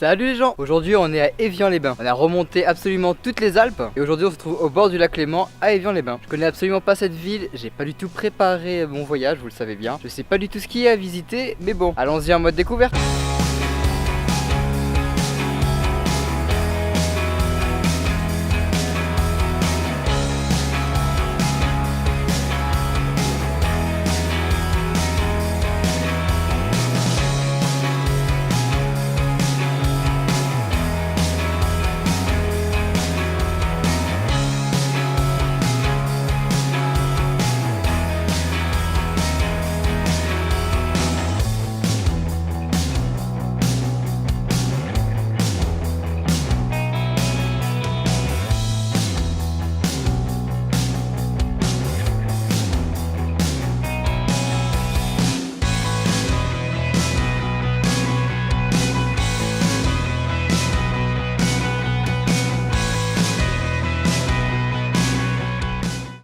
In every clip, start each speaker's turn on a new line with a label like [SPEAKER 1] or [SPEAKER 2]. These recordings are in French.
[SPEAKER 1] Salut les gens, aujourd'hui on est à Évian-les-Bains. On a remonté absolument toutes les Alpes et aujourd'hui on se trouve au bord du lac Léman à Évian-les-Bains. Je connais absolument pas cette ville, j'ai pas du tout préparé mon voyage, vous le savez bien. Je sais pas du tout ce qu'il y a à visiter, mais bon, allons-y en mode découverte.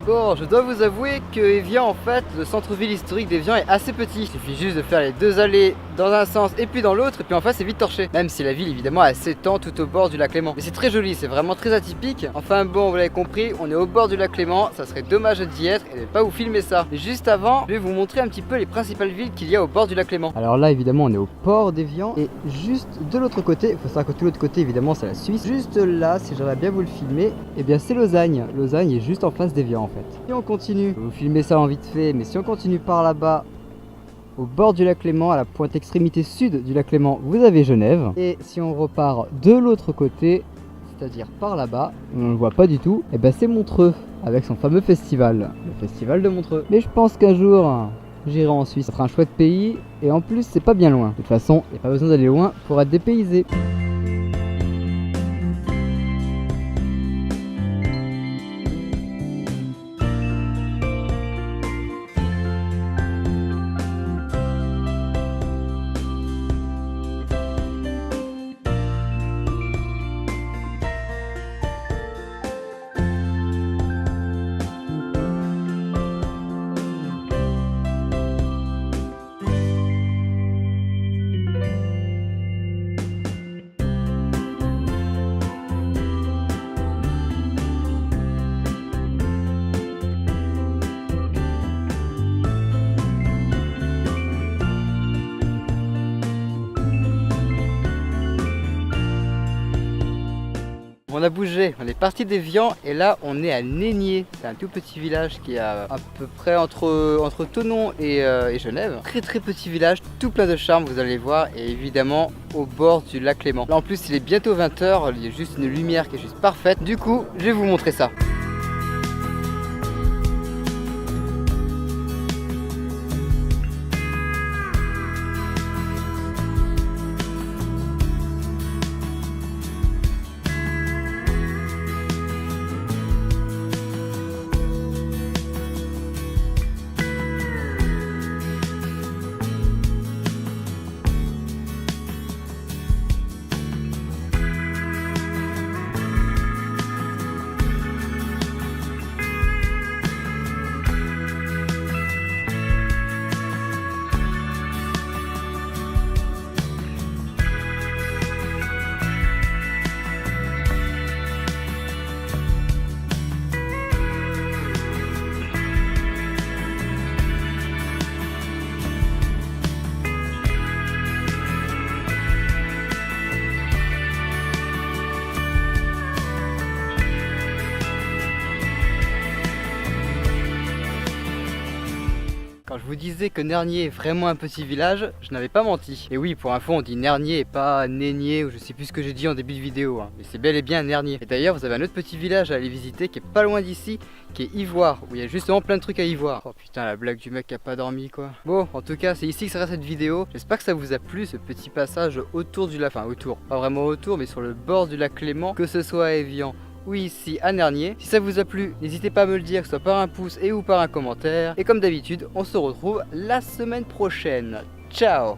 [SPEAKER 1] Bon, je dois vous avouer que Évian, en fait, le centre-ville historique d'Évian est assez petit. Il suffit juste de faire les deux allées dans un sens et puis dans l'autre, et puis en face c'est vite torché. Même si la ville évidemment elle s'étend tout au bord du lac Léman. Mais c'est très joli, c'est vraiment très atypique. Enfin bon, vous l'avez compris, on est au bord du lac Léman, ça serait dommage d'y être et de ne pas vous filmer ça. Mais juste avant, je vais vous montrer un petit peu les principales villes qu'il y a au bord du lac Léman. Alors là évidemment on est au port d'Évian et juste de l'autre côté, il faut savoir que tout l'autre côté évidemment c'est la Suisse. Juste là, si j'aimerais bien vous le filmer, et bien c'est Lausanne. Lausanne est juste en face d'Évian en fait. Si on continue, je vais vous filmer ça en vite fait, mais si on continue par là-bas, au bord du lac Léman, à la pointe extrémité sud du lac Léman, vous avez Genève. Et si on repart de l'autre côté, c'est-à-dire par là-bas, on ne le voit pas du tout, et ben c'est Montreux, avec son fameux festival, le festival de Montreux. Mais je pense qu'un jour, j'irai en Suisse. Ça sera un chouette pays, et en plus c'est pas bien loin. De toute façon, il n'y a pas besoin d'aller loin pour être dépaysé. On a bougé, on est parti d'Évian et là on est à Nénier. C'est un tout petit village qui est à peu près entre Thonon et Genève. Très petit village, tout plein de charme, vous allez voir, et évidemment au bord du lac Léman. Là en plus il est bientôt 20 h, il y a juste une lumière qui est juste parfaite. Du coup je vais vous montrer ça. Quand je vous disais que Nernier est vraiment un petit village, je n'avais pas menti. Et oui, pour info, on dit Nernier et pas Nénier, ou je sais plus ce que j'ai dit en début de vidéo, hein. Mais c'est bel et bien Nernier. Et d'ailleurs, vous avez un autre petit village à aller visiter qui est pas loin d'ici, qui est Ivoire, où il y a justement plein de trucs à y voir. Oh putain, la blague du mec qui a pas dormi quoi. Bon, en tout cas, c'est ici que sera cette vidéo. J'espère que ça vous a plu, ce petit passage autour du lac, enfin autour, pas vraiment autour, mais sur le bord du lac Léman, que ce soit à Évian ou ici à Nernier. Si ça vous a plu, n'hésitez pas à me le dire, que ce soit par un pouce et ou par un commentaire. Et comme d'habitude, on se retrouve la semaine prochaine. Ciao!